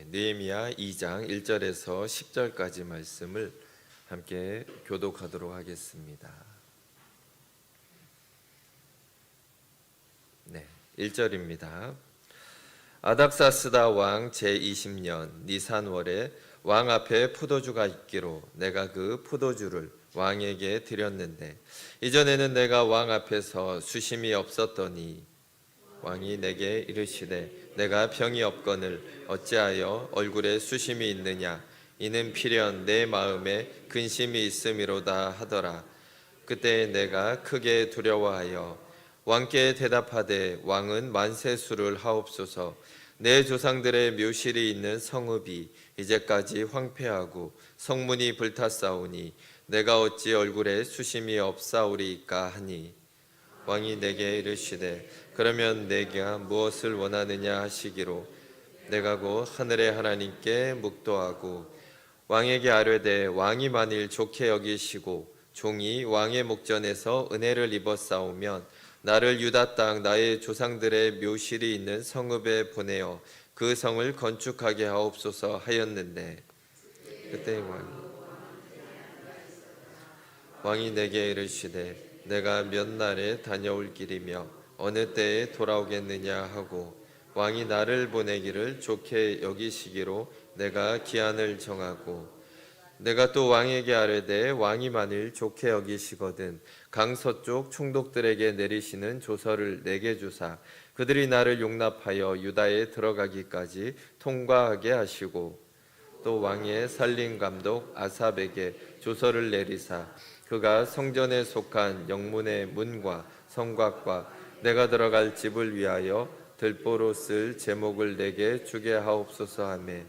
느헤미야 2장 1절에서 10절까지 말씀을 함께 교독하도록 하겠습니다. 1절입니다. 아닥사스다 왕 제20년 니산월에 왕 앞에 포도주가 있기로 내가 그 포도주를 왕에게 드렸는데 이전에는 내가 왕 앞에서 수심이 없었더니 왕이 내게 이르시되 내가 병이 없거늘 어찌하여 얼굴에 수심이 있느냐 이는 필연 내 마음에 근심이 있음이로다 하더라. 그때 내가 크게 두려워하여 왕께 대답하되 왕은 만세수를 하옵소서. 내 조상들의 묘실이 있는 성읍이 이제까지 황폐하고 성문이 불탔사오니 내가 어찌 얼굴에 수심이 없사오리이까 하니 왕이 내게 이르시되 그러면 내가 무엇을 원하느냐 하시기로 내가 곧 하늘의 하나님께 묵도하고 왕에게 아뢰되 왕이 만일 좋게 여기시고 종이 왕의 목전에서 은혜를 입었사오면 나를 유다 땅 나의 조상들의 묘실이 있는 성읍에 보내어 그 성을 건축하게 하옵소서 하였는데 그때 왕이 내게 이르시되 내가 몇 날에 다녀올 길이며 어느 때에 돌아오겠느냐 하고 왕이 나를 보내기를 좋게 여기시기로 내가 기한을 정하고 내가 또 왕에게 아뢰되 왕이 만일 좋게 여기시거든 강서쪽 총독들에게 내리시는 조서를 내게 주사 그들이 나를 용납하여 유다에 들어가기까지 통과하게 하시고 또 왕의 살림 감독 아삽에게 조서를 내리사 그가 성전에 속한 영문의 문과 성곽과 내가 들어갈 집을 위하여 들보로 쓸 제목을 내게 주게 하옵소서 하매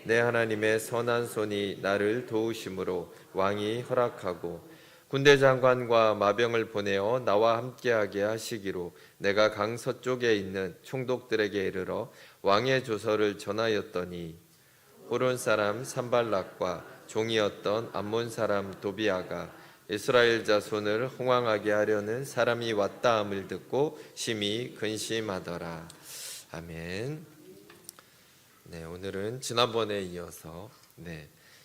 내 하나님의 선한 손이 나를 도우심으로 왕이 허락하고 군대 장관과 마병을 보내어 나와 함께하게 하시기로 내가 강서쪽에 있는 총독들에게 이르러 왕의 조서를 전하였더니 호론 사람 산발락과 종이었던 암몬 사람 도비아가 이스라엘 자손을 흥왕하게 하려는 사람이 왔다 함을 듣고 심히 근심하더라. 아멘. 오늘은 지난번에 이어서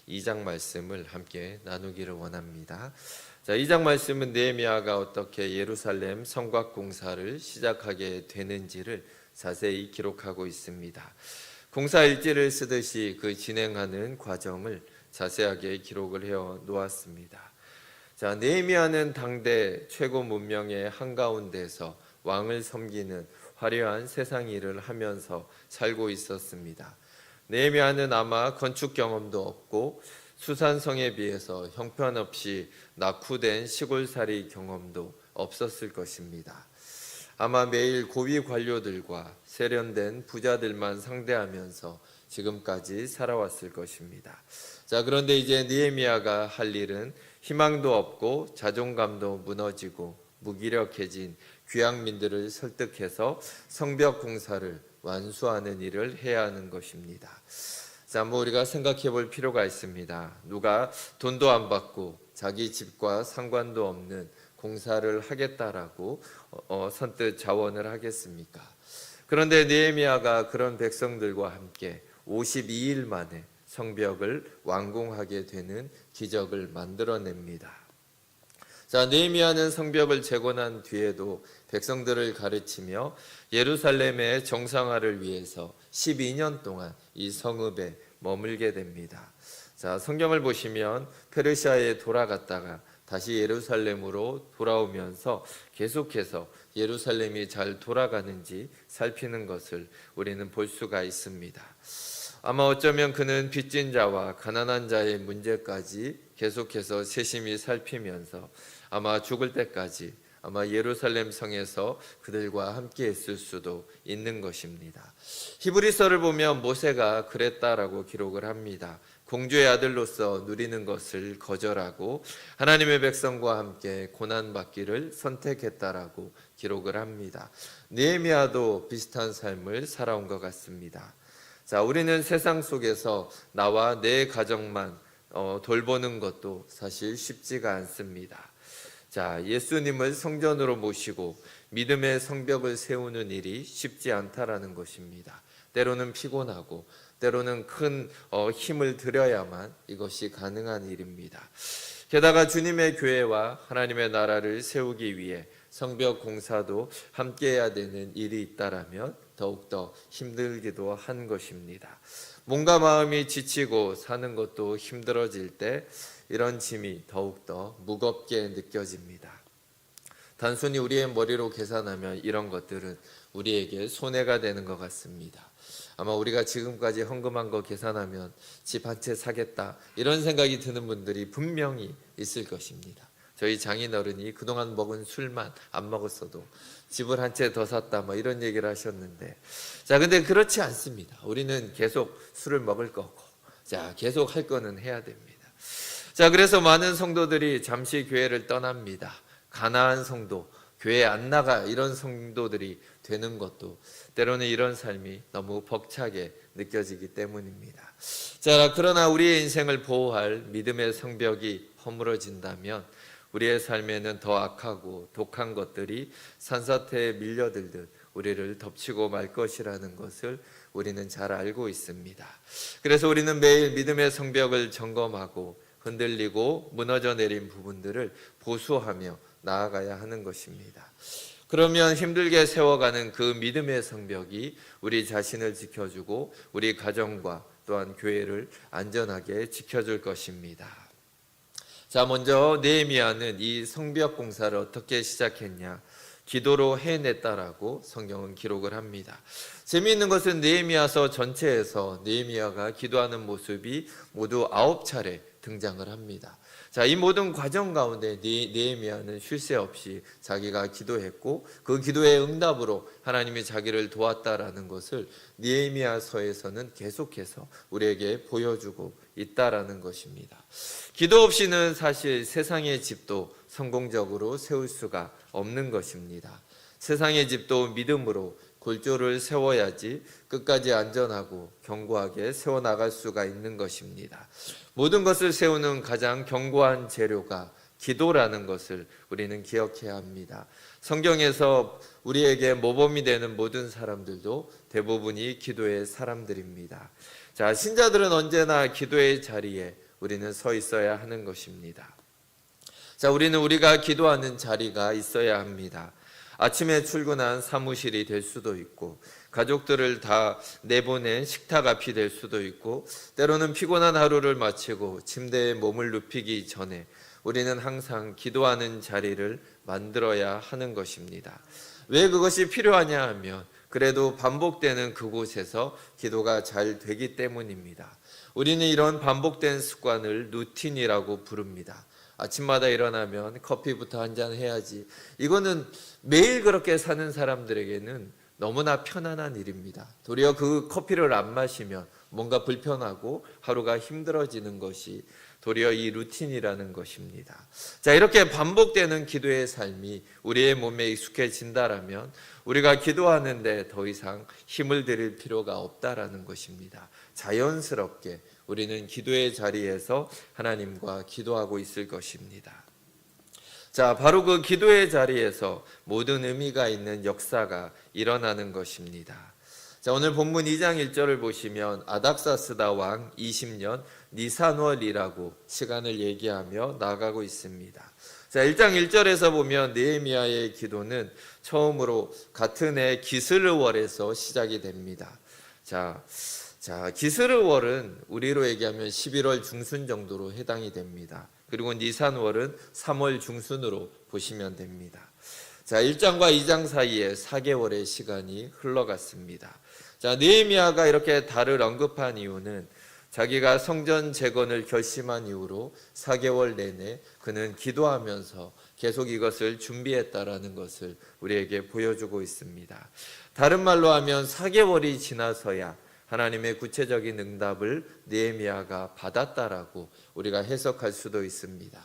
2장 말씀을 함께 나누기를 원합니다. 자, 2장 말씀은 느헤미야가 어떻게 예루살렘 성곽 공사를 시작하게 되는지를 자세히 기록하고 있습니다. 공사 일지를 쓰듯이 그 진행하는 과정을 자세하게 기록을 해 놓았습니다. 자, 느헤미야는 당대 최고 문명의 한가운데서 왕을 섬기는 화려한 세상 일을 하면서 살고 있었습니다. 느헤미야는 아마 건축 경험도 없고 수산성에 비해서 형편없이 낙후된 시골살이 경험도 없었을 것입니다. 아마 매일 고위 관료들과 세련된 부자들만 상대하면서 지금까지 살아왔을 것입니다. 자, 그런데 이제 느헤미야가 할 일은 희망도 없고 자존감도 무너지고 무기력해진 귀양민들을 설득해서 성벽 공사를 완수하는 일을 해야 하는 것입니다. 자, 우리가 생각해 볼 필요가 있습니다. 누가 돈도 안 받고 자기 집과 상관도 없는 공사를 하겠다라고 선뜻 자원을 하겠습니까? 그런데 느헤미야가 그런 백성들과 함께 52일 만에 성벽을 완공하게 되는 기적을 만들어냅니다. 자, 느헤미야는 성벽을 재건한 뒤에도 백성들을 가르치며 예루살렘의 정상화를 위해서 12년 동안 이 성읍에 머물게 됩니다. 자, 성경을 보시면 페르시아에 돌아갔다가 다시 예루살렘으로 돌아오면서 계속해서 예루살렘이 잘 돌아가는지 살피는 것을 우리는 볼 수가 있습니다. 아마 어쩌면 그는 빚진 자와 가난한 자의 문제까지 계속해서 세심히 살피면서 아마 죽을 때까지 아마 예루살렘 성에서 그들과 함께 있을 수도 있는 것입니다. 히브리서를 보면 모세가 그랬다라고 기록을 합니다. 공주의 아들로서 누리는 것을 거절하고 하나님의 백성과 함께 고난받기를 선택했다라고 기록을 합니다. 느헤미야도 비슷한 삶을 살아온 것 같습니다. 자, 우리는 세상 속에서 나와 내 가정만 돌보는 것도 사실 쉽지가 않습니다. 자, 예수님을 성전으로 모시고 믿음의 성벽을 세우는 일이 쉽지 않다라는 것입니다. 때로는 피곤하고 때로는 큰 힘을 들여야만 이것이 가능한 일입니다. 게다가 주님의 교회와 하나님의 나라를 세우기 위해 성벽 공사도 함께해야 되는 일이 있다라면 더욱더 힘들기도 한 것입니다. 몸과 마음이 지치고 사는 것도 힘들어질 때 이런 짐이 더욱더 무겁게 느껴집니다. 단순히 우리의 머리로 계산하면 이런 것들은 우리에게 손해가 되는 것 같습니다. 아마 우리가 지금까지 헌금한 거 계산하면 집 한 채 사겠다 이런 생각이 드는 분들이 분명히 있을 것입니다. 저희 장인어른이 그동안 먹은 술만 안 먹었어도 집을 한 채 더 샀다 뭐 이런 얘기를 하셨는데, 자 근데 그렇지 않습니다. 우리는 계속 술을 먹을 거고 자 계속 할 거는 해야 됩니다. 자 그래서 많은 성도들이 잠시 교회를 떠납니다. 가난한 성도, 교회 안 나가 이런 성도들이 되는 것도 때로는 이런 삶이 너무 벅차게 느껴지기 때문입니다. 자 그러나 우리의 인생을 보호할 믿음의 성벽이 허물어진다면 우리의 삶에는 더 악하고 독한 것들이 산사태에 밀려들듯 우리를 덮치고 말 것이라는 것을 우리는 잘 알고 있습니다. 그래서 우리는 매일 믿음의 성벽을 점검하고 흔들리고 무너져 내린 부분들을 보수하며 나아가야 하는 것입니다. 그러면 힘들게 세워가는 그 믿음의 성벽이 우리 자신을 지켜주고 우리 가정과 또한 교회를 안전하게 지켜줄 것입니다. 자, 먼저 느헤미야는 이 성벽 공사를 어떻게 시작했냐? 기도로 해냈다라고 성경은 기록을 합니다. 재미있는 것은 느헤미야서 전체에서 느헤미야가 기도하는 모습이 모두 9차례 등장을 합니다. 자, 이 모든 과정 가운데 느헤미야는 쉴 새 없이 자기가 기도했고 그 기도의 응답으로 하나님이 자기를 도왔다라는 것을 느헤미야서에서는 계속해서 우리에게 보여주고 있다라는 것입니다. 기도 없이는 사실 세상의 집도 성공적으로 세울 수가 없는 것입니다. 세상의 집도 믿음으로 골조를 세워야지 끝까지 안전하고 견고하게 세워나갈 수가 있는 것입니다. 모든 것을 세우는 가장 견고한 재료가 기도라는 것을 우리는 기억해야 합니다. 성경에서 우리에게 모범이 되는 모든 사람들도 대부분이 기도의 사람들입니다. 자, 신자들은 언제나 기도의 자리에 우리는 서 있어야 하는 것입니다. 자, 우리는 우리가 기도하는 자리가 있어야 합니다. 아침에 출근한 사무실이 될 수도 있고 가족들을 다 내보낸 식탁 앞이 될 수도 있고 때로는 피곤한 하루를 마치고 침대에 몸을 눕히기 전에 우리는 항상 기도하는 자리를 만들어야 하는 것입니다. 왜 그것이 필요하냐 하면 그래도 반복되는 그곳에서 기도가 잘 되기 때문입니다. 우리는 이런 반복된 습관을 루틴이라고 부릅니다. 아침마다 일어나면 커피부터 한 잔 해야지. 이거는 매일 그렇게 사는 사람들에게는 너무나 편안한 일입니다. 도리어 그 커피를 안 마시면 뭔가 불편하고 하루가 힘들어지는 것이 도리어 이 루틴이라는 것입니다. 자, 이렇게 반복되는 기도의 삶이 우리의 몸에 익숙해진다라면 우리가 기도하는데 더 이상 힘을 들일 필요가 없다라는 것입니다. 자연스럽게 우리는 기도의 자리에서 하나님과 기도하고 있을 것입니다. 자, 바로 그 기도의 자리에서 모든 의미가 있는 역사가 일어나는 것입니다. 자, 오늘 본문 2장 1절을 보시면 아닥사스다 왕 20년 니산월이라고 시간을 얘기하며 나아가고 있습니다. 자, 1장 1절에서 보면 느헤미야의 기도는 처음으로 같은 해 기스르월에서 시작이 됩니다. 자, 기스르월은 우리로 얘기하면 11월 중순 정도로 해당이 됩니다. 그리고 니산월은 3월 중순으로 보시면 됩니다. 자, 1장과 2장 사이에 4개월의 시간이 흘러갔습니다. 자, 느헤미야가 이렇게 달을 언급한 이유는 자기가 성전 재건을 결심한 이후로 4개월 내내 그는 기도하면서 계속 이것을 준비했다라는 것을 우리에게 보여주고 있습니다. 다른 말로 하면 4개월이 지나서야 하나님의 구체적인 응답을 느헤미야가 받았다라고 우리가 해석할 수도 있습니다.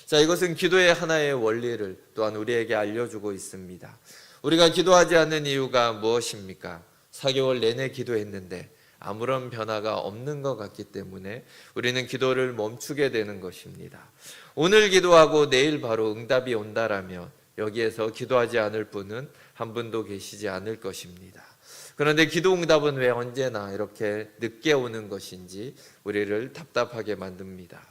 자, 이것은 기도의 하나의 원리를 또한 우리에게 알려주고 있습니다. 우리가 기도하지 않는 이유가 무엇입니까? 4개월 내내 기도했는데 아무런 변화가 없는 것 같기 때문에 우리는 기도를 멈추게 되는 것입니다. 오늘 기도하고 내일 바로 응답이 온다라면 여기에서 기도하지 않을 분은 한 분도 계시지 않을 것입니다. 그런데 기도 응답은 왜 언제나 이렇게 늦게 오는 것인지 우리를 답답하게 만듭니다.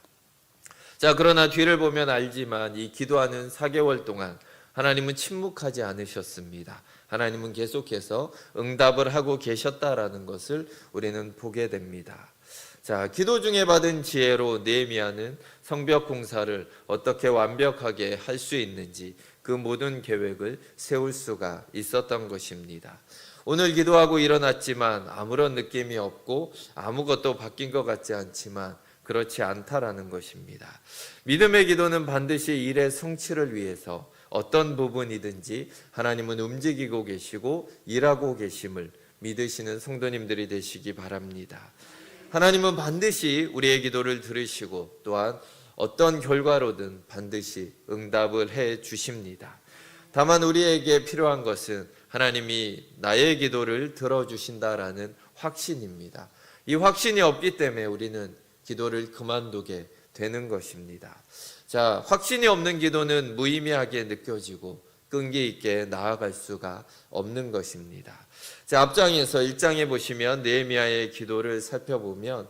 자, 그러나 뒤를 보면 알지만 이 기도하는 4개월 동안 하나님은 침묵하지 않으셨습니다. 하나님은 계속해서 응답을 하고 계셨다라는 것을 우리는 보게 됩니다. 자, 기도 중에 받은 지혜로 느헤미야는 성벽 공사를 어떻게 완벽하게 할 수 있는지 그 모든 계획을 세울 수가 있었던 것입니다. 오늘 기도하고 일어났지만 아무런 느낌이 없고 아무것도 바뀐 것 같지 않지만 그렇지 않다라는 것입니다. 믿음의 기도는 반드시 일의 성취를 위해서 어떤 부분이든지 하나님은 움직이고 계시고 일하고 계심을 믿으시는 성도님들이 되시기 바랍니다. 하나님은 반드시 우리의 기도를 들으시고 또한 어떤 결과로든 반드시 응답을 해 주십니다. 다만 우리에게 필요한 것은 하나님이 나의 기도를 들어주신다라는 확신입니다. 이 확신이 없기 때문에 우리는 기도를 그만두게 되는 것입니다. 자, 확신이 없는 기도는 무의미하게 느껴지고 끈기 있게 나아갈 수가 없는 것입니다. 자, 앞장에서 1장에 보시면 느헤미야의 기도를 살펴보면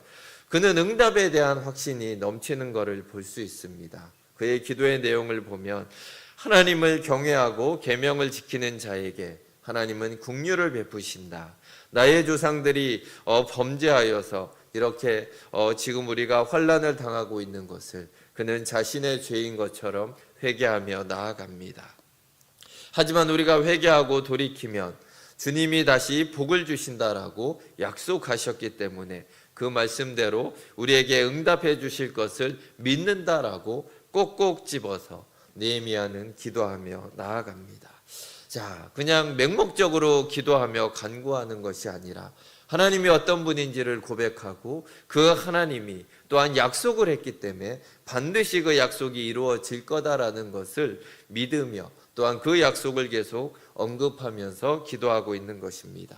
그는 응답에 대한 확신이 넘치는 것을 볼 수 있습니다. 그의 기도의 내용을 보면 하나님을 경외하고 계명을 지키는 자에게 하나님은 긍휼을 베푸신다. 나의 조상들이 범죄하여서 이렇게 지금 우리가 환난을 당하고 있는 것을 그는 자신의 죄인 것처럼 회개하며 나아갑니다. 하지만 우리가 회개하고 돌이키면 주님이 다시 복을 주신다라고 약속하셨기 때문에 그 말씀대로 우리에게 응답해 주실 것을 믿는다라고 꼭꼭 집어서 느헤미야는 기도하며 나아갑니다. 자, 그냥 맹목적으로 기도하며 간구하는 것이 아니라 하나님이 어떤 분인지를 고백하고 그 하나님이 또한 약속을 했기 때문에 반드시 그 약속이 이루어질 거다라는 것을 믿으며 또한 그 약속을 계속 언급하면서 기도하고 있는 것입니다.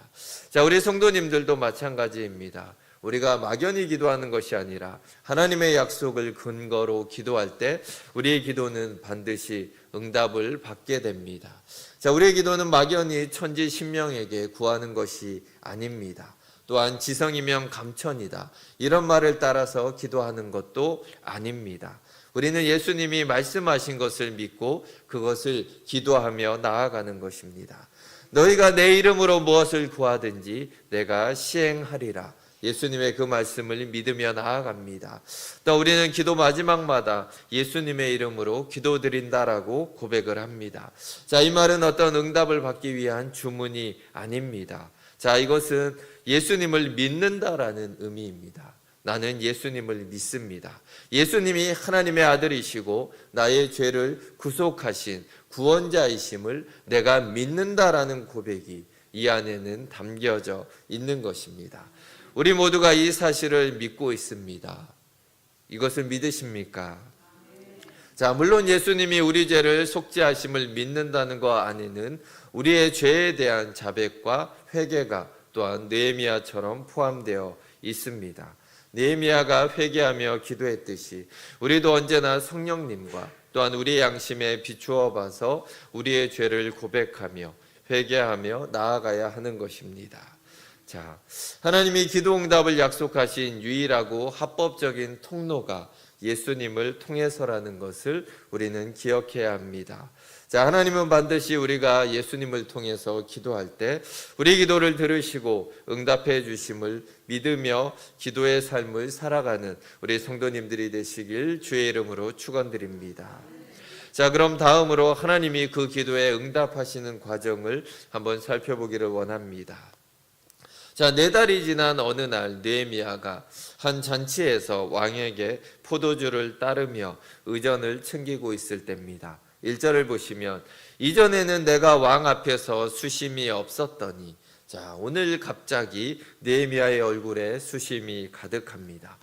자, 우리 성도님들도 마찬가지입니다. 우리가 막연히 기도하는 것이 아니라 하나님의 약속을 근거로 기도할 때 우리의 기도는 반드시 응답을 받게 됩니다. 자, 우리의 기도는 막연히 천지 신명에게 구하는 것이 아닙니다. 또한 지성이면 감천이다, 이런 말을 따라서 기도하는 것도 아닙니다. 우리는 예수님이 말씀하신 것을 믿고 그것을 기도하며 나아가는 것입니다. 너희가 내 이름으로 무엇을 구하든지 내가 시행하리라. 예수님의 그 말씀을 믿으며 나아갑니다. 또 우리는 기도 마지막마다 예수님의 이름으로 기도드린다라고 고백을 합니다. 자, 이 말은 어떤 응답을 받기 위한 주문이 아닙니다. 자, 이것은 예수님을 믿는다라는 의미입니다. 나는 예수님을 믿습니다. 예수님이 하나님의 아들이시고 나의 죄를 구속하신 구원자이심을 내가 믿는다라는 고백이 이 안에는 담겨져 있는 것입니다. 우리 모두가 이 사실을 믿고 있습니다. 이것을 믿으십니까? 자, 물론 예수님이 우리 죄를 속죄하심을 믿는다는 것 안에는 우리의 죄에 대한 자백과 회개가 또한 느헤미야처럼 포함되어 있습니다. 느헤미야가 회개하며 기도했듯이 우리도 언제나 성령님과 또한 우리의 양심에 비추어 봐서 우리의 죄를 고백하며 회개하며 나아가야 하는 것입니다. 자, 하나님이 기도 응답을 약속하신 유일하고 합법적인 통로가 예수님을 통해서라는 것을 우리는 기억해야 합니다. 자, 하나님은 반드시 우리가 예수님을 통해서 기도할 때 우리 기도를 들으시고 응답해 주심을 믿으며 기도의 삶을 살아가는 우리 성도님들이 되시길 주의 이름으로 축원드립니다. 자, 그럼 다음으로 하나님이 그 기도에 응답하시는 과정을 한번 살펴보기를 원합니다. 자, 4달이 지난 어느 날 느헤미야가 한 잔치에서 왕에게 포도주를 따르며 의전을 챙기고 있을 때입니다. 1절을 보시면 이전에는 내가 왕 앞에서 수심이 없었더니, 자, 오늘 갑자기 느헤미야의 얼굴에 수심이 가득합니다.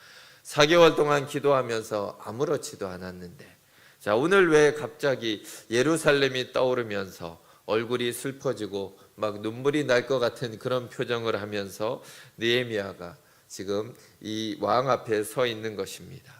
4개월 동안 기도하면서 아무렇지도 않았는데, 자, 오늘 왜 갑자기 예루살렘이 떠오르면서 얼굴이 슬퍼지고 막 눈물이 날 것 같은 그런 표정을 하면서 느헤미야가 지금 이 왕 앞에 서 있는 것입니다.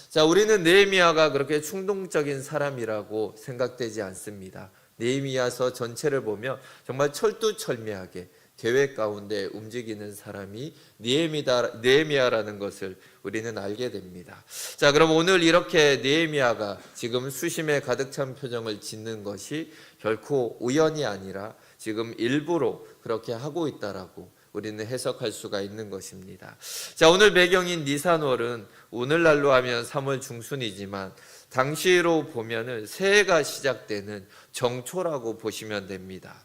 자, 우리는 느헤미야가 그렇게 충동적인 사람이라고 생각되지 않습니다. 느헤미야서 전체를 보면 정말 철두철미하게 계획 가운데 움직이는 사람이 느헤미야라는 것을 우리는 알게 됩니다. 자, 그럼 오늘 이렇게 느헤미야가 지금 수심에 가득 찬 표정을 짓는 것이 결코 우연이 아니라 지금 일부러 그렇게 하고 있다라고 우리는 해석할 수가 있는 것입니다. 자, 오늘 배경인 니산월은 오늘날로 하면 3월 중순이지만 당시로 보면은 새해가 시작되는 정초라고 보시면 됩니다.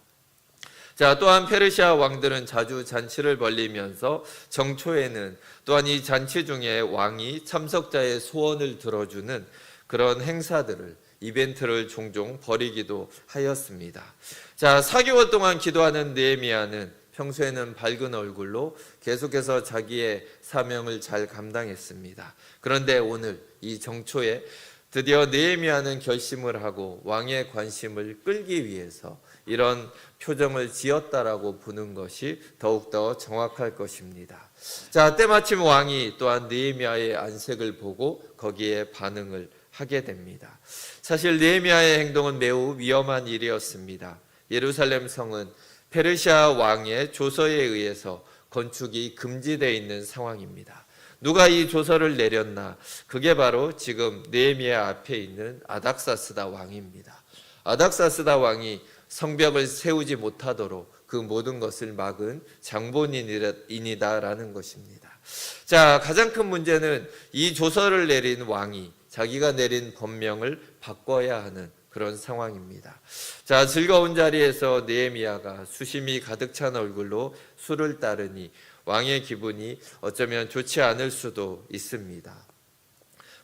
자, 또한 페르시아 왕들은 자주 잔치를 벌리면서 정초에는 또한 이 잔치 중에 왕이 참석자의 소원을 들어주는 그런 행사들을 이벤트를 종종 벌이기도 하였습니다. 자, 4개월 동안 기도하는 느헤미야는 평소에는 밝은 얼굴로 계속해서 자기의 사명을 잘 감당했습니다. 그런데 오늘 이 정초에 드디어 느헤미야는 결심을 하고 왕의 관심을 끌기 위해서 이런 표정을 지었다라고 보는 것이 더욱더 정확할 것입니다. 자, 때마침 왕이 또한 느헤미야의 안색을 보고 거기에 반응을 하게 됩니다. 사실 느헤미야의 행동은 매우 위험한 일이었습니다. 예루살렘 성은 페르시아 왕의 조서에 의해서 건축이 금지되어 있는 상황입니다. 누가 이 조서를 내렸나? 그게 바로 지금 느헤미야 앞에 있는 아닥사스다 왕입니다. 아닥사스다 왕이 성벽을 세우지 못하도록 그 모든 것을 막은 장본인이다라는 것입니다. 자, 가장 큰 문제는 이 조서를 내린 왕이 자기가 내린 법명을 바꿔야 하는 그런 상황입니다. 자, 즐거운 자리에서 느헤미야가 수심이 가득 찬 얼굴로 술을 따르니 왕의 기분이 어쩌면 좋지 않을 수도 있습니다.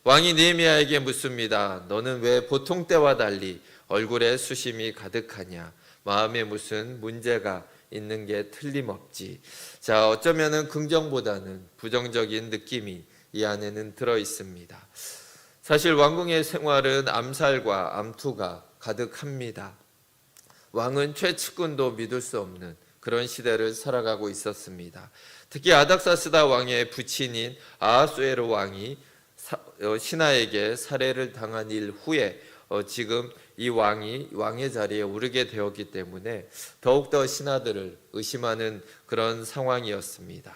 왕이 느헤미야에게 묻습니다. 너는 왜 보통 때와 달리 얼굴에 수심이 가득하냐? 마음에 무슨 문제가 있는 게 틀림없지. 자, 어쩌면은 긍정보다는 부정적인 느낌이 이 안에는 들어 있습니다. 사실 왕궁의 생활은 암살과 암투가 가득합니다. 왕은 최측근도 믿을 수 없는 그런 시대를 살아가고 있었습니다. 특히 아닥사스다 왕의 부친인 아하수에로 왕이 신하에게 살해를 당한 일 후에 지금 이 왕이 왕의 자리에 오르게 되었기 때문에 더욱더 신하들을 의심하는 그런 상황이었습니다.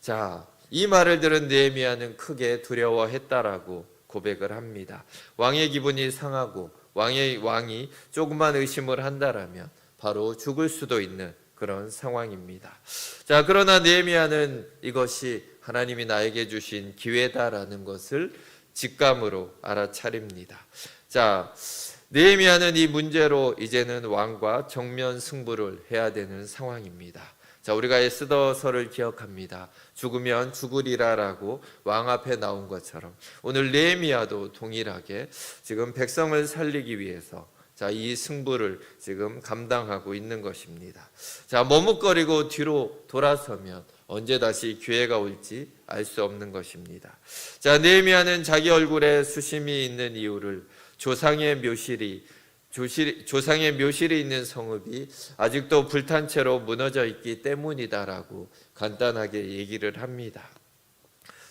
자, 이 말을 들은 느헤미야는 크게 두려워했다라고 고백을 합니다. 왕의 기분이 상하고 왕이 조금만 의심을 한다라면 바로 죽을 수도 있는 그런 상황입니다. 자, 그러나 느헤미야는 이것이 하나님이 나에게 주신 기회다라는 것을 직감으로 알아차립니다. 자, 느헤미야는 이 문제로 이제는 왕과 정면 승부를 해야 되는 상황입니다. 자, 우리가 에스더서를 기억합니다. 죽으면 죽으리라라고 왕 앞에 나온 것처럼 오늘 느헤미야도 동일하게 지금 백성을 살리기 위해서 자, 이 승부를 지금 감당하고 있는 것입니다. 자, 머뭇거리고 뒤로 돌아서면 언제 다시 기회가 올지 알 수 없는 것입니다. 자, 느헤미야는 자기 얼굴에 수심이 있는 이유를 조상의 묘실이 있는 성읍이 아직도 불탄 채로 무너져 있기 때문이다라고 간단하게 얘기를 합니다.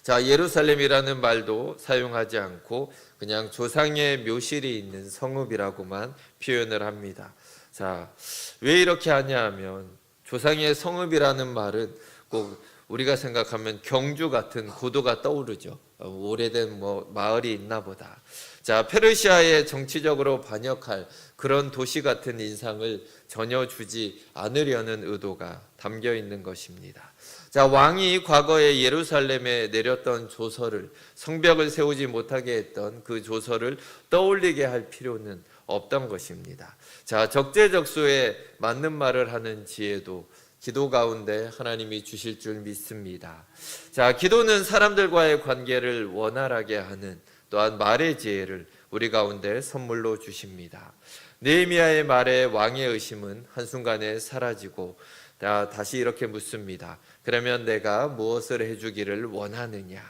자, 예루살렘이라는 말도 사용하지 않고 그냥 조상의 묘실이 있는 성읍이라고만 표현을 합니다. 자, 왜 이렇게 하냐 하면 조상의 성읍이라는 말은 꼭 우리가 생각하면 경주 같은 고도가 떠오르죠. 오래된 마을이 있나 보다. 자, 페르시아에 정치적으로 반역할 그런 도시 같은 인상을 전혀 주지 않으려는 의도가 담겨 있는 것입니다. 자, 왕이 과거에 예루살렘에 내렸던 조서를 성벽을 세우지 못하게 했던 그 조서를 떠올리게 할 필요는 없던 것입니다. 자, 적재적소에 맞는 말을 하는 지혜도 기도 가운데 하나님이 주실 줄 믿습니다. 자, 기도는 사람들과의 관계를 원활하게 하는 또한 말의 지혜를 우리 가운데 선물로 주십니다. 느헤미야의 말에 왕의 의심은 한순간에 사라지고 다시 이렇게 묻습니다. 그러면 내가 무엇을 해주기를 원하느냐?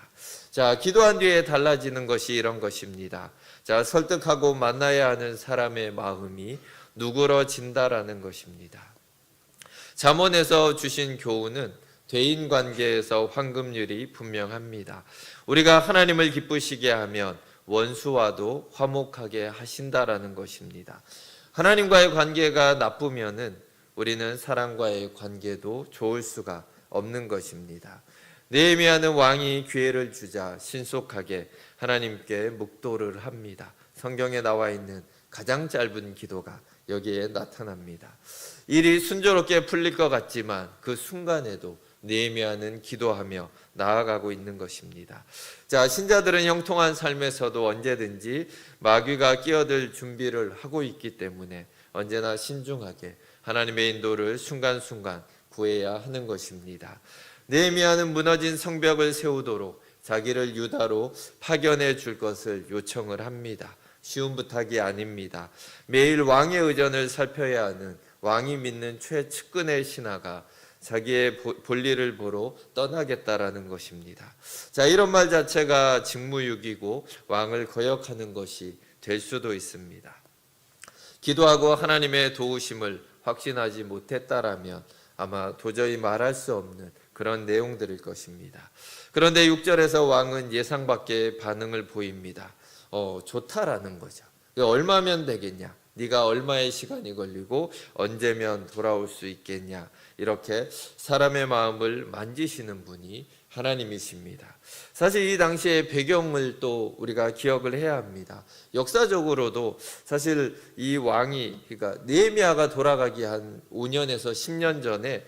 자, 기도한 뒤에 달라지는 것이 이런 것입니다. 자, 설득하고 만나야 하는 사람의 마음이 누그러진다라는 것입니다. 잠언에서 주신 교훈은 대인 관계에서 황금률이 분명합니다. 우리가 하나님을 기쁘시게 하면 원수와도 화목하게 하신다라는 것입니다. 하나님과의 관계가 나쁘면은 우리는 사람과의 관계도 좋을 수가 없는 것입니다. 느헤미야는 왕이 기회를 주자 신속하게 하나님께 묵도를 합니다. 성경에 나와 있는 가장 짧은 기도가 여기에 나타납니다. 일이 순조롭게 풀릴 것 같지만 그 순간에도 느헤미야는 기도하며 나아가고 있는 것입니다. 자, 신자들은 형통한 삶에서도 언제든지 마귀가 끼어들 준비를 하고 있기 때문에 언제나 신중하게 하나님의 인도를 순간순간 구해야 하는 것입니다. 느헤미야는 무너진 성벽을 세우도록 자기를 유다로 파견해 줄 것을 요청을 합니다. 쉬운 부탁이 아닙니다. 매일 왕의 의전을 살펴야 하는 왕이 믿는 최측근의 신하가 자기의 볼일을 보러 떠나겠다라는 것입니다. 자, 이런 말 자체가 직무유기고 왕을 거역하는 것이 될 수도 있습니다. 기도하고 하나님의 도우심을 확신하지 못했다라면 아마 도저히 말할 수 없는 그런 내용들일 것입니다. 그런데 6절에서 왕은 예상 밖의 반응을 보입니다. 좋다라는 거죠. 얼마면 되겠냐? 네가 얼마의 시간이 걸리고 언제면 돌아올 수 있겠냐? 이렇게 사람의 마음을 만지시는 분이 하나님이십니다. 사실 이 당시의 배경을 또 우리가 기억을 해야 합니다. 역사적으로도 사실 이 왕이, 그러니까 느헤미야가 돌아가기 한 5년에서 10년 전에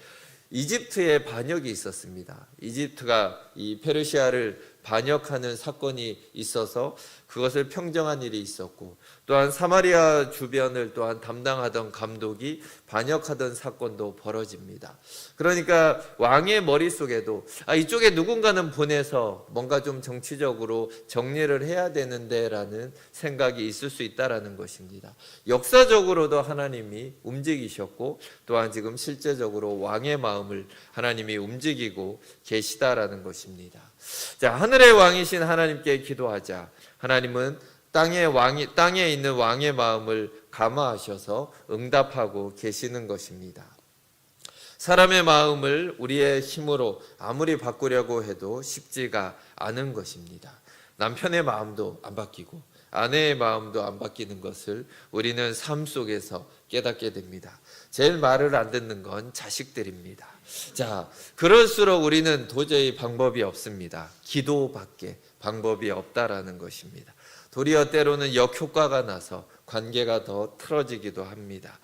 이집트에 반역이 있었습니다. 이집트가 이 페르시아를 반역하는 사건이 있어서 그것을 평정한 일이 있었고, 또한 사마리아 주변을 또한 담당하던 감독이 반역하던 사건도 벌어집니다. 그러니까 왕의 머릿속에도 이쪽에 누군가는 보내서 뭔가 좀 정치적으로 정리를 해야 되는데 라는 생각이 있을 수 있다라는 것입니다. 역사적으로도 하나님이 움직이셨고, 또한 지금 실제적으로 왕의 마음을 하나님이 움직이고 계시다라는 것입니다. 자, 하늘의 왕이신 하나님께 기도하자. 하나님은 땅에 있는 왕의 마음을 감화하셔서 응답하고 계시는 것입니다. 사람의 마음을 우리의 힘으로 아무리 바꾸려고 해도 쉽지가 않은 것입니다. 남편의 마음도 안 바뀌고 아내의 마음도 안 바뀌는 것을 우리는 삶 속에서 깨닫게 됩니다. 제일 말을 안 듣는 건 자식들입니다. 자, 그럴수록 우리는 도저히 방법이 없습니다. 기도밖에 방법이 없다라는 것입니다. 도리어 때로는 역효과가 나서 관계가 더 틀어지기도 합니다.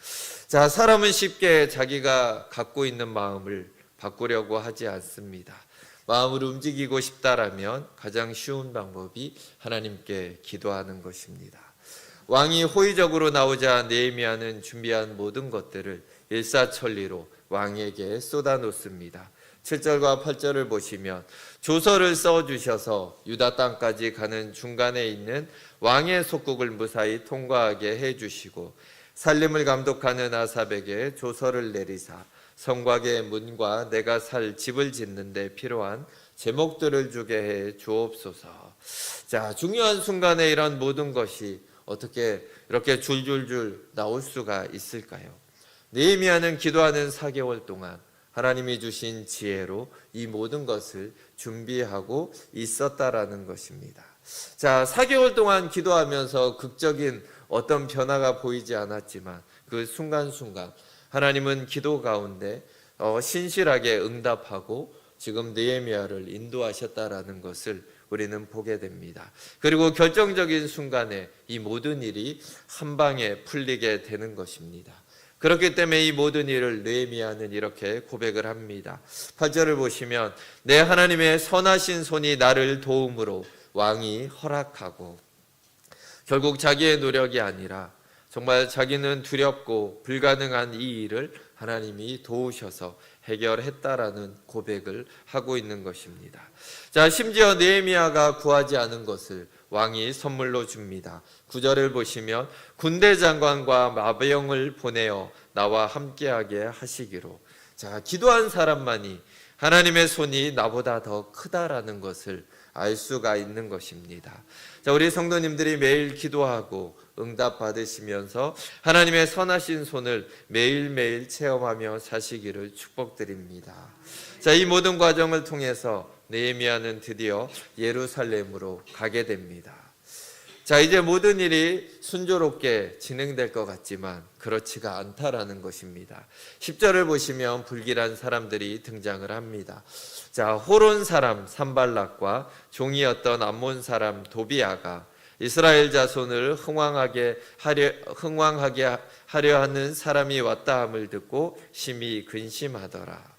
자, 사람은 쉽게 자기가 갖고 있는 마음을 바꾸려고 하지 않습니다. 마음을 움직이고 싶다라면 가장 쉬운 방법이 하나님께 기도하는 것입니다. 왕이 호의적으로 나오자 느헤미야는 준비한 모든 것들을 일사천리로 왕에게 쏟아놓습니다. 7절과 8절을 보시면 조서를 써주셔서 유다 땅까지 가는 중간에 있는 왕의 속국을 무사히 통과하게 해주시고, 살림을 감독하는 아삽에게 조서를 내리사 성곽의 문과 내가 살 집을 짓는 데 필요한 제목들을 주게 해 주옵소서. 자, 중요한 순간에 이런 모든 것이 어떻게 이렇게 줄줄줄 나올 수가 있을까요? 느헤미야는 기도하는 4개월 동안 하나님이 주신 지혜로 이 모든 것을 준비하고 있었다라는 것입니다. 자, 4개월 동안 기도하면서 극적인 어떤 변화가 보이지 않았지만 그 순간순간 하나님은 기도 가운데 신실하게 응답하고 지금 느헤미야를 인도하셨다라는 것을 우리는 보게 됩니다. 그리고 결정적인 순간에 이 모든 일이 한 방에 풀리게 되는 것입니다. 그렇기 때문에 이 모든 일을 느헤미야는 이렇게 고백을 합니다. 8절을 보시면 내 하나님의 선하신 손이 나를 도움으로 왕이 허락하고, 결국 자기의 노력이 아니라 정말 자기는 두렵고 불가능한 이 일을 하나님이 도우셔서 해결했다라는 고백을 하고 있는 것입니다. 자, 심지어 느헤미야가 구하지 않은 것을 왕이 선물로 줍니다. 9절을 보시면 군대 장관과 마병을 보내어 나와 함께하게 하시기로. 자, 기도한 사람만이 하나님의 손이 나보다 더 크다라는 것을 알 수가 있는 것입니다. 자, 우리 성도님들이 매일 기도하고 응답 받으시면서 하나님의 선하신 손을 매일매일 체험하며 사시기를 축복드립니다. 자, 이 모든 과정을 통해서 느헤미야는 드디어 예루살렘으로 가게 됩니다. 자, 이제 모든 일이 순조롭게 진행될 것 같지만 그렇지가 않다라는 것입니다. 10절을 보시면 불길한 사람들이 등장을 합니다. 자, 호론 사람 산발락과 종이었던 암몬 사람 도비아가 이스라엘 자손을 흥왕하게 하려 하는 사람이 왔다함을 듣고 심히 근심하더라.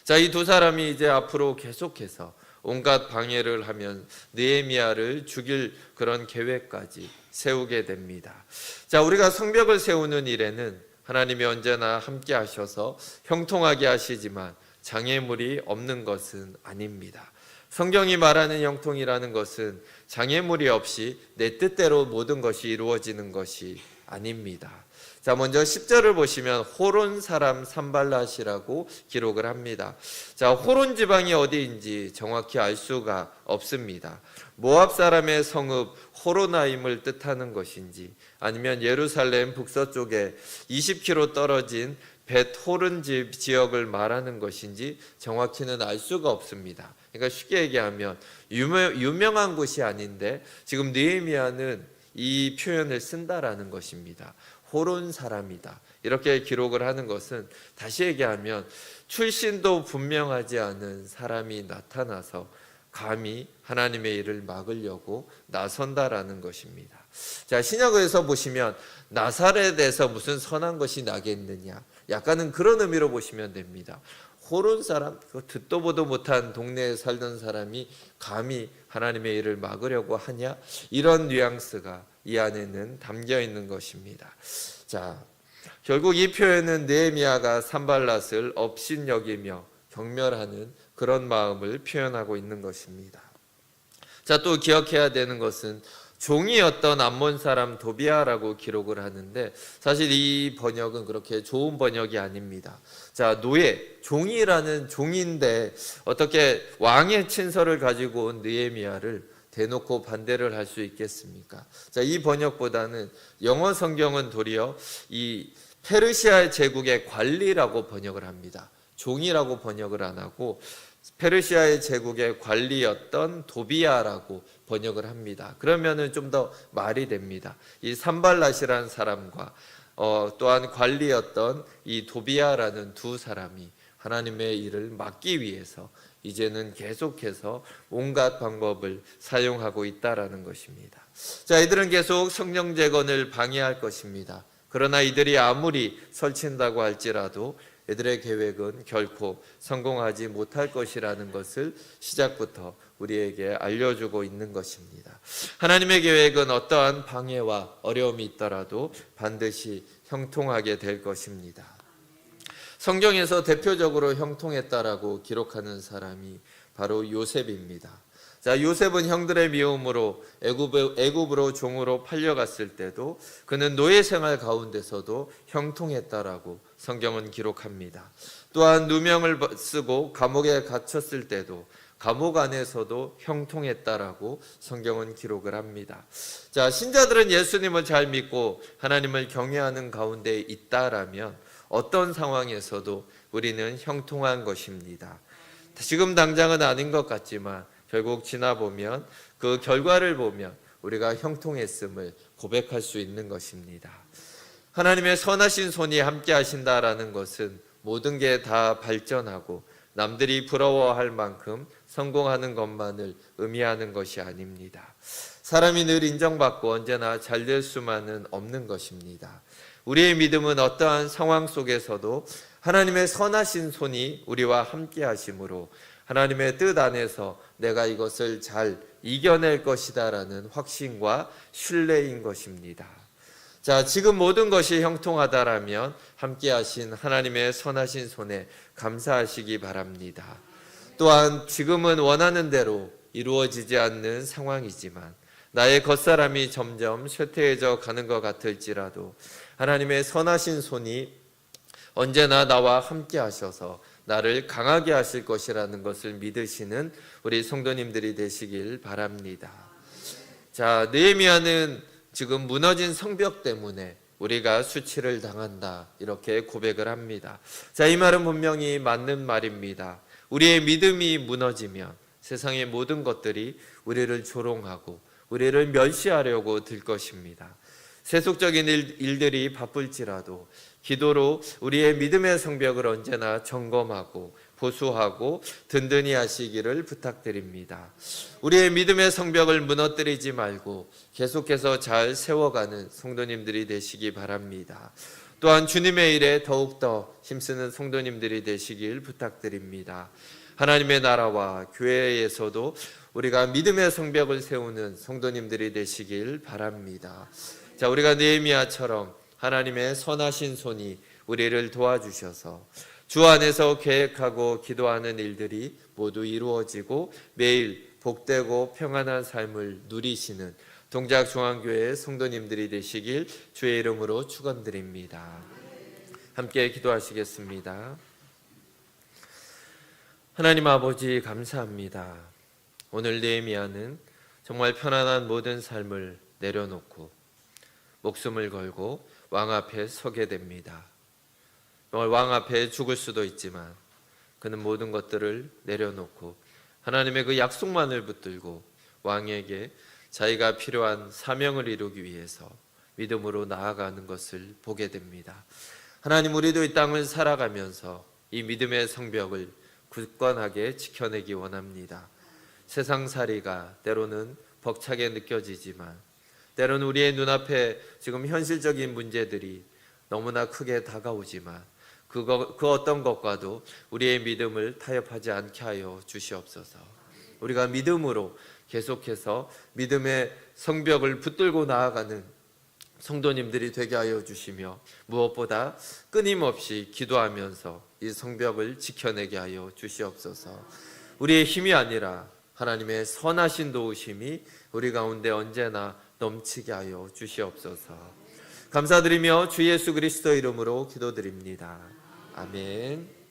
자, 이 두 사람이 이제 앞으로 계속해서 온갖 방해를 하면 느헤미야를 죽일 그런 계획까지 세우게 됩니다. 자, 우리가 성벽을 세우는 일에는 하나님이 언제나 함께 하셔서 형통하게 하시지만 장애물이 없는 것은 아닙니다. 성경이 말하는 형통이라는 것은 장애물이 없이 내 뜻대로 모든 것이 이루어지는 것이 아닙니다. 자, 먼저 10절을 보시면 호론 사람 산발랏이라고 기록을 합니다. 자, 호론 지방이 어디인지 정확히 알 수가 없습니다. 모압 사람의 성읍 호로나임을 뜻하는 것인지 아니면 예루살렘 북서쪽에 20km 떨어진 벳호른 지역을 말하는 것인지 정확히는 알 수가 없습니다. 그러니까 쉽게 얘기하면 유명한 곳이 아닌데 지금 느헤미야는 이 표현을 쓴다라는 것입니다. 호론 사람이다. 이렇게 기록을 하는 것은 다시 얘기하면 출신도 분명하지 않은 사람이 나타나서 감히 하나님의 일을 막으려고 나선다라는 것입니다. 자, 신약에서 보시면 나사렛에서 무슨 선한 것이 나겠느냐, 약간은 그런 의미로 보시면 됩니다. 호론 사람, 듣도 보도 못한 동네에 살던 사람이 감히 하나님의 일을 막으려고 하냐, 이런 뉘앙스가 이 안에는 담겨 있는 것입니다. 자, 결국 이 표현은 느헤미야가 산발랏을 업신여기며 경멸하는 그런 마음을 표현하고 있는 것입니다. 자, 또 기억해야 되는 것은 종이었던 암몬 사람 도비아라고 기록을 하는데 사실 이 번역은 그렇게 좋은 번역이 아닙니다. 자, 노예, 종이라는 종인데 어떻게 왕의 친서를 가지고 온 느헤미야를 대놓고 반대를 할 수 있겠습니까? 자, 이 번역보다는 영어 성경은 도리어 이 페르시아 제국의 관리라고 번역을 합니다. 종이라고 번역을 안 하고 페르시아의 제국의 관리였던 도비아라고 번역을 합니다. 그러면은 좀 더 말이 됩니다. 이 산발랏이라는 사람과 또한 관리였던 이 도비아라는 두 사람이 하나님의 일을 막기 위해서 이제는 계속해서 온갖 방법을 사용하고 있다라는 것입니다. 자, 이들은 계속 성령 재건을 방해할 것입니다. 그러나 이들이 아무리 설친다고 할지라도 이들의 계획은 결코 성공하지 못할 것이라는 것을 시작부터 우리에게 알려주고 있는 것입니다. 하나님의 계획은 어떠한 방해와 어려움이 있더라도 반드시 형통하게 될 것입니다. 성경에서 대표적으로 형통했다라고 기록하는 사람이 바로 요셉입니다. 자, 요셉은 형들의 미움으로 애굽으로 종으로 팔려갔을 때도 그는 노예 생활 가운데서도 형통했다라고 성경은 기록합니다. 또한 누명을 쓰고 감옥에 갇혔을 때도 감옥 안에서도 형통했다라고 성경은 기록을 합니다. 자, 신자들은 예수님을 잘 믿고 하나님을 경외하는 가운데 있다라면 어떤 상황에서도 우리는 형통한 것입니다. 지금 당장은 아닌 것 같지만 결국 지나보면 그 결과를 보면 우리가 형통했음을 고백할 수 있는 것입니다. 하나님의 선하신 손이 함께 하신다라는 것은 모든 게 다 발전하고 남들이 부러워할 만큼 성공하는 것만을 의미하는 것이 아닙니다. 사람이 늘 인정받고 언제나 잘 될 수만은 없는 것입니다. 우리의 믿음은 어떠한 상황 속에서도 하나님의 선하신 손이 우리와 함께 하심으로 하나님의 뜻 안에서 내가 이것을 잘 이겨낼 것이다라는 확신과 신뢰인 것입니다. 자, 지금 모든 것이 형통하다라면 함께 하신 하나님의 선하신 손에 감사하시기 바랍니다. 또한 지금은 원하는 대로 이루어지지 않는 상황이지만 나의 겉사람이 점점 쇠퇴해져 가는 것 같을지라도 하나님의 선하신 손이 언제나 나와 함께 하셔서 나를 강하게 하실 것이라는 것을 믿으시는 우리 성도님들이 되시길 바랍니다. 자, 느헤미야는 지금 무너진 성벽 때문에 우리가 수치를 당한다 이렇게 고백을 합니다. 자, 이 말은 분명히 맞는 말입니다. 우리의 믿음이 무너지면 세상의 모든 것들이 우리를 조롱하고 우리를 멸시하려고 들 것입니다. 세속적인 일들이 바쁠지라도 기도로 우리의 믿음의 성벽을 언제나 점검하고 보수하고 든든히 하시기를 부탁드립니다. 우리의 믿음의 성벽을 무너뜨리지 말고 계속해서 잘 세워가는 성도님들이 되시기 바랍니다. 또한 주님의 일에 더욱더 힘쓰는 성도님들이 되시길 부탁드립니다. 하나님의 나라와 교회에서도 우리가 믿음의 성벽을 세우는 성도님들이 되시길 바랍니다. 자, 우리가 느헤미야처럼 하나님의 선하신 손이 우리를 도와주셔서 주 안에서 계획하고 기도하는 일들이 모두 이루어지고 매일 복되고 평안한 삶을 누리시는 동작중앙교회 성도님들이 되시길 주의 이름으로 축원드립니다. 함께 기도하시겠습니다. 하나님 아버지 감사합니다. 오늘 느헤미야는 정말 편안한 모든 삶을 내려놓고 목숨을 걸고 왕 앞에 서게 됩니다. 정말 왕 앞에 죽을 수도 있지만 그는 모든 것들을 내려놓고 하나님의 그 약속만을 붙들고 왕에게 자기가 필요한 사명을 이루기 위해서 믿음으로 나아가는 것을 보게 됩니다. 하나님, 우리도 이 땅을 살아가면서 이 믿음의 성벽을 굳건하게 지켜내기 원합니다. 세상살이가 때로는 벅차게 느껴지지만 때로는 우리의 눈앞에 지금 현실적인 문제들이 너무나 크게 다가오지만 그 어떤 것과도 우리의 믿음을 타협하지 않게 하여 주시옵소서. 우리가 믿음으로 계속해서 믿음의 성벽을 붙들고 나아가는 성도님들이 되게 하여 주시며 무엇보다 끊임없이 기도하면서 이 성벽을 지켜내게 하여 주시옵소서. 우리의 힘이 아니라 하나님의 선하신 도우심이 우리 가운데 언제나 넘치게 하여 주시옵소서. 감사드리며 주 예수 그리스도 이름으로 기도드립니다. 아멘.